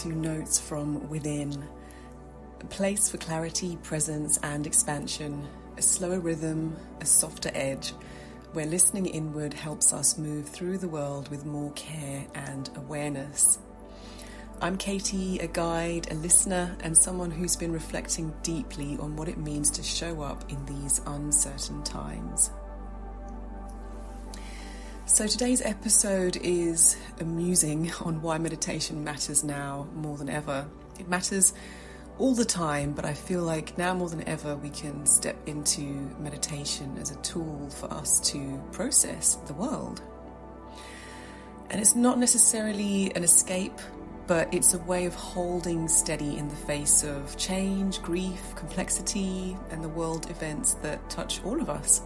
to Notes from Within, a place for clarity, presence and expansion, a slower rhythm, a softer edge, where listening inward helps us move through the world with more care and awareness. I'm Katie, a guide, a listener, and someone who's been reflecting deeply on what it means to show up in these uncertain times. So today's episode is musing on why meditation matters now more than ever. It matters all the time, but I feel like now more than ever we can step into meditation as a tool for us to process the world. And it's not necessarily an escape, but it's a way of holding steady in the face of change, grief, complexity, and the world events that touch all of us.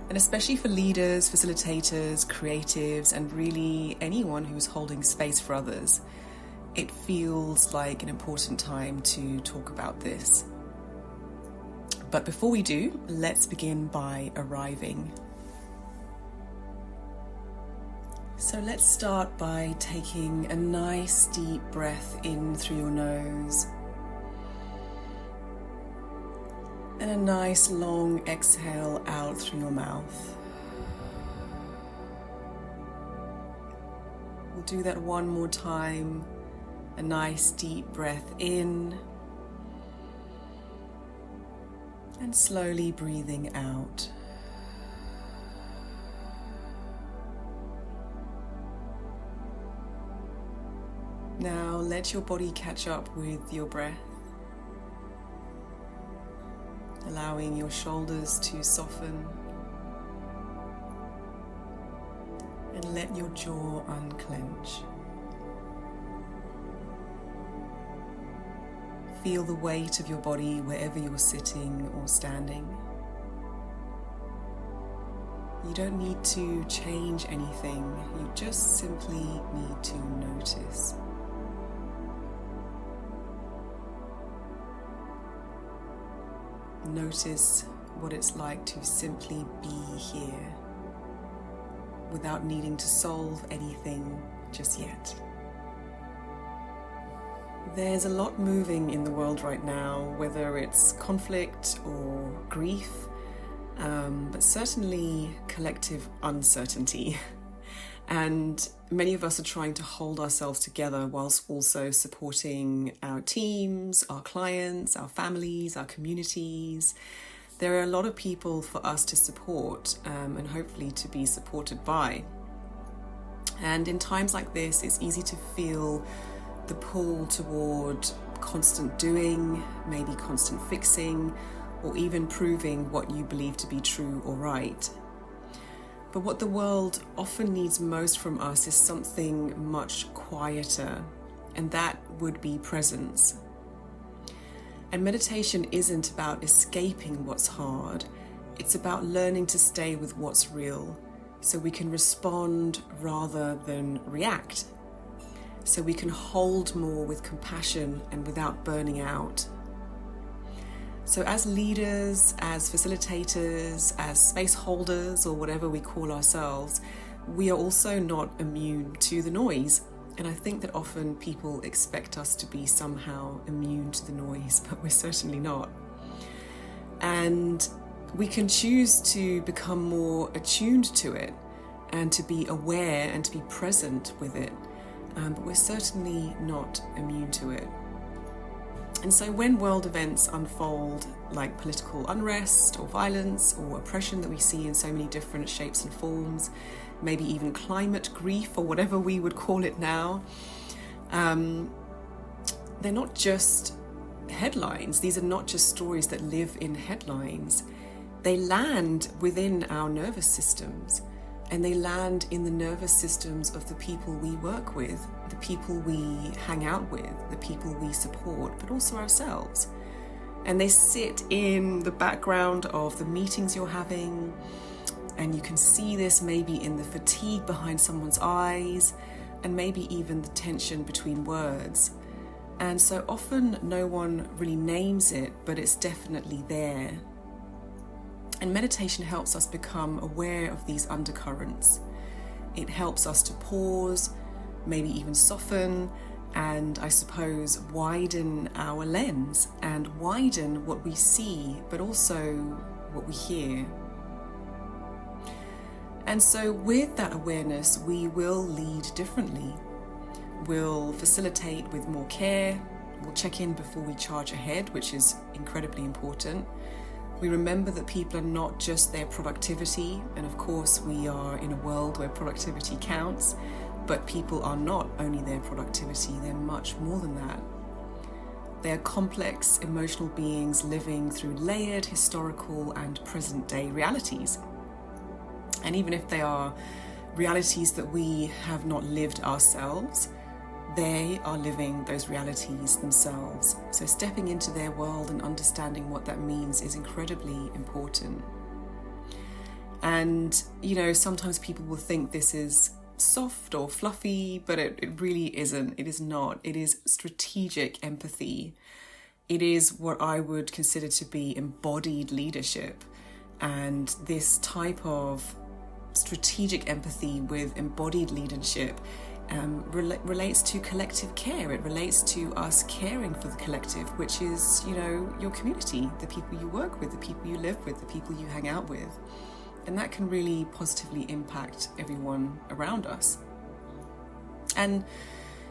And especially for leaders, facilitators, creatives, and really anyone who's holding space for others, it feels like an important time to talk about this. But before we do, let's begin by arriving. So let's start by taking a nice deep breath in through your nose and a nice long exhale out through your mouth. We'll do that one more time. A nice deep breath in and slowly breathing out. Now let your body catch up with your breath, allowing your shoulders to soften, and let your jaw unclench. Feel the weight of your body wherever you're sitting or standing. You don't need to change anything, you just simply need to notice. Notice what it's like to simply be here without needing to solve anything just yet. There's a lot moving in the world right now, whether it's conflict or grief, but certainly collective uncertainty. And many of us are trying to hold ourselves together whilst also supporting our teams, our clients, our families, our communities. There are a lot of people for us to support and hopefully to be supported by. And in times like this, it's easy to feel the pull toward constant doing, maybe constant fixing, or even proving what you believe to be true or right. But what the world often needs most from us is something much quieter, and that would be presence. And meditation isn't about escaping what's hard, it's about learning to stay with what's real, so we can respond rather than react. So we can hold more with compassion and without burning out. So as leaders, as facilitators, as space holders, or whatever we call ourselves, we are also not immune to the noise. And I think that often people expect us to be somehow immune to the noise, but we're certainly not. And we can choose to become more attuned to it and to be aware and to be present with it. But we're certainly not immune to it. And so when world events unfold, like political unrest or violence or oppression that we see in so many different shapes and forms, maybe even climate grief or whatever we would call it now, they're not just headlines. These are not just stories that live in headlines. They land within our nervous systems. And they land in the nervous systems of the people we work with, the people we hang out with, the people we support, but also ourselves. And they sit in the background of the meetings you're having, and you can see this maybe in the fatigue behind someone's eyes, and maybe even the tension between words. And so often no one really names it, but it's definitely there. And meditation helps us become aware of these undercurrents. It helps us to pause, maybe even soften, and I suppose widen our lens and widen what we see, but also what we hear. And so with that awareness, we will lead differently. We'll facilitate with more care. We'll check in before we charge ahead, which is incredibly important. We remember that people are not just their productivity, and of course we are in a world where productivity counts, but people are not only their productivity, they're much more than that. They're complex emotional beings living through layered historical and present day realities. And even if they are realities that we have not lived ourselves, they are living those realities themselves. So stepping into their world and understanding what that means is incredibly important. And, sometimes people will think this is soft or fluffy, but it really isn't. It is not. It is strategic empathy. It is what I would consider to be embodied leadership. And this type of strategic empathy with embodied leadership relates to collective care. It relates to us caring for the collective, which is, your community, the people you work with, the people you live with, the people you hang out with. And that can really positively impact everyone around us. And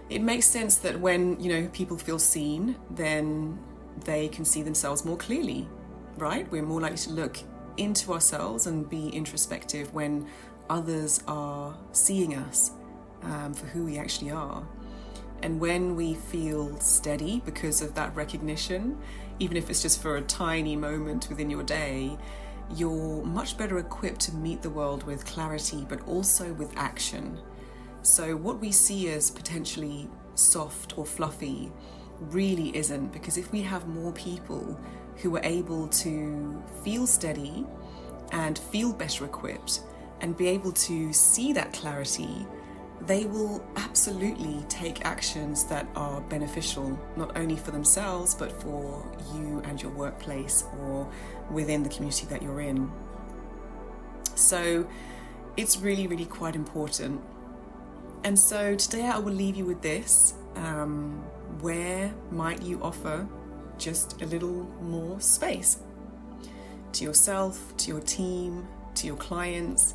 it makes sense that when, people feel seen, then they can see themselves more clearly, right? We're more likely to look into ourselves and be introspective when others are seeing us for who we actually are. And when we feel steady because of that recognition, even if it's just for a tiny moment within your day, you're much better equipped to meet the world with clarity, but also with action. So what we see as potentially soft or fluffy really isn't, because if we have more people who are able to feel steady and feel better equipped and be able to see that clarity, they will absolutely take actions that are beneficial, not only for themselves, but for you and your workplace or within the community that you're in. So it's really, really quite important. And so today I will leave you with this. Where might you offer just a little more space to yourself, to your team, to your clients,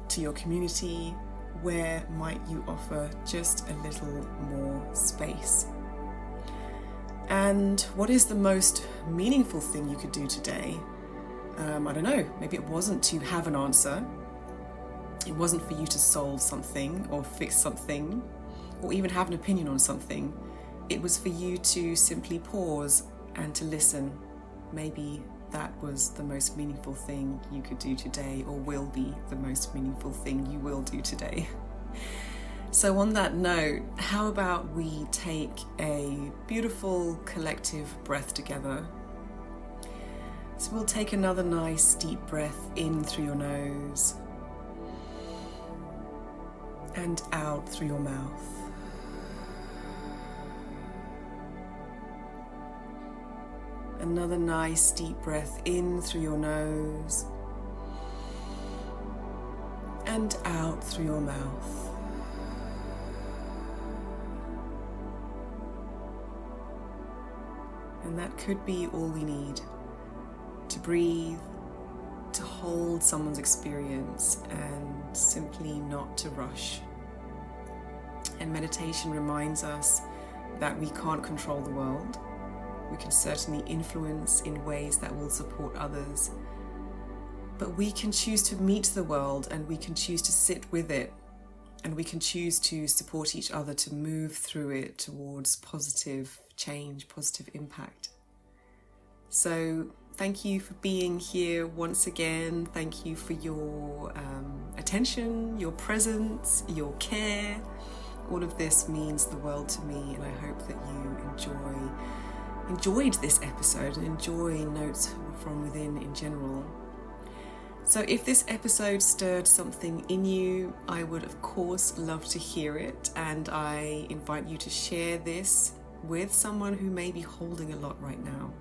to your community? Where might you offer just a little more space? And what is the most meaningful thing you could do today? I don't know, maybe it wasn't to have an answer. It wasn't for you to solve something or fix something or even have an opinion on something. It was for you to simply pause and to listen. Maybe that was the most meaningful thing you could do today, or will be the most meaningful thing you will do today. So on that note, how about we take a beautiful collective breath together? So we'll take another nice deep breath in through your nose and out through your mouth. Another nice deep breath in through your nose and out through your mouth. And that could be all we need to breathe, to hold someone's experience, and simply not to rush. And meditation reminds us that we can't control the world. We can certainly influence in ways that will support others. But we can choose to meet the world, and we can choose to sit with it, and we can choose to support each other to move through it towards positive change, positive impact. So thank you for being here once again. Thank you for your attention, your presence, your care. All of this means the world to me, and I hope that you enjoyed this episode and enjoy Notes from Within in general. So if this episode stirred something in you, I would of course love to hear it, and I invite you to share this with someone who may be holding a lot right now.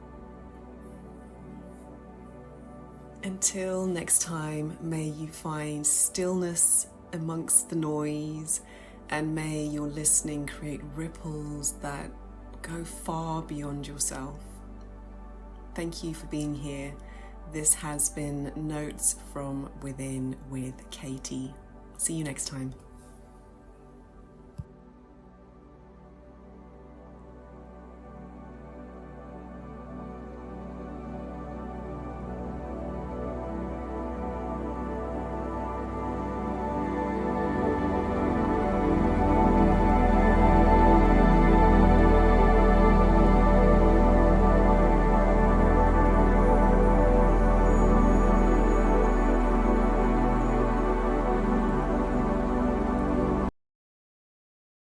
Until next time, may you find stillness amongst the noise and may your listening create ripples that go far beyond yourself. Thank you for being here. This has been Notes from Within with Katie. See you next time.